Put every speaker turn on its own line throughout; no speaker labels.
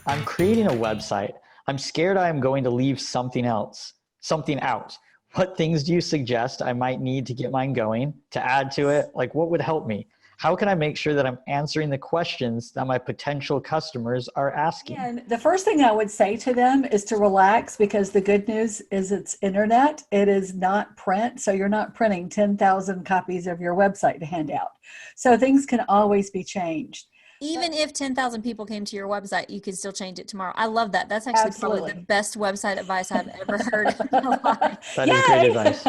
I'm creating a website. I'm scared I'm going to leave something out. What things do you suggest I might need to get mine going, to add to it? Like, what would help me? How can I make sure that I'm answering the questions that my potential customers are asking?
And the first thing I would say to them is to relax, because the good news is it's internet. It is not print. So you're not printing 10,000 copies of your website to hand out. So things can always be changed. But
Even if 10,000 people came to your website, you could still change it tomorrow. I love that. That's actually probably the
absolutely.
best website advice I've ever heard in my life.
That is great
Yay!
advice.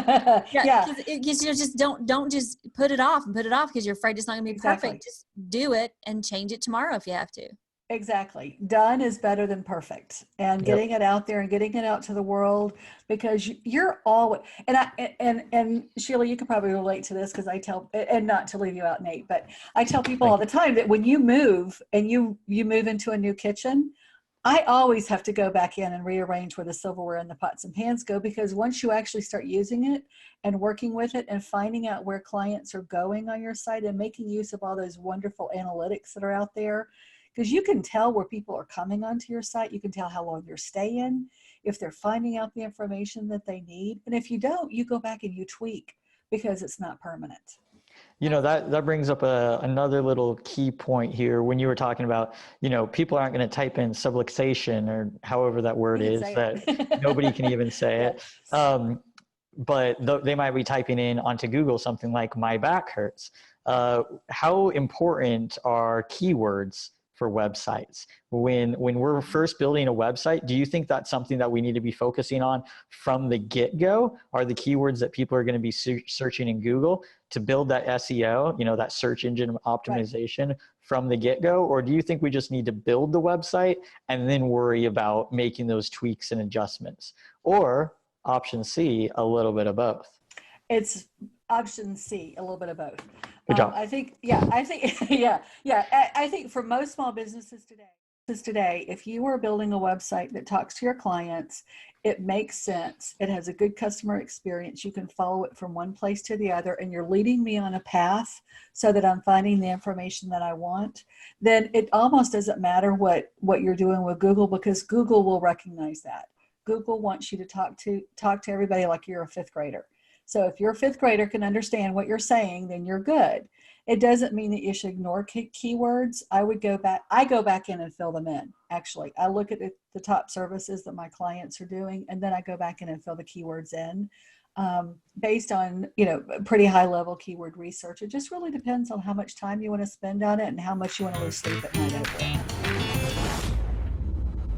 Yeah,
Yeah,
because you just don't just put it off and put it off because you're afraid it's not going to be
exactly.
perfect. Just do it and change it tomorrow if you have to.
Exactly. Done is better than perfect. And
Yep.
getting it out there and getting it out to the world, because you're always, and Sheila, you can probably relate to this, because I tell, and not to leave you out, Nate, but I tell people all
Thank
the
you.
time that when you move and you move into a new kitchen, I always have to go back in and rearrange where the silverware and the pots and pans go, because once you actually start using it and working with it and finding out where clients are going on your site and making use of all those wonderful analytics that are out there, because you can tell where people are coming onto your site. You can tell how long they're staying, if they're finding out the information that they need. And if you don't, you go back and you tweak, because it's not permanent.
That brings up another little key point here when you were talking about, people aren't going to type in subluxation or however that word
You can
is,
say
that nobody can
it.
even say
Yeah.
it. But they might be typing in onto Google something like "my back hurts." How important are keywords for websites? When we're first building a website, do you think that's something that we need to be focusing on from the get-go? Are the keywords that people are going to be searching in Google to build that SEO, that search engine
Right.
optimization from the get-go? Or do you think we just need to build the website and then worry about making those tweaks and adjustments? Or option C, a little bit of both?
It's option C, a little bit of both.
Good job.
I think, yeah, I think, yeah, yeah. I think for most small businesses today, if you are building a website that talks to your clients, it makes sense. It has a good customer experience. You can follow it from one place to the other, and you're leading me on a path so that I'm finding the information that I want. Then it almost doesn't matter what you're doing with Google, because Google will recognize that. Google wants you to talk to everybody like you're a fifth grader. So if your fifth grader can understand what you're saying, then you're good. It doesn't mean that you should ignore keywords. I go back in and fill them in. Actually, I look at the top services that my clients are doing, and then I go back in and fill the keywords in, based on, pretty high level keyword research. It just really depends on how much time you want to spend on it and how much you want to lose sleep at night over it.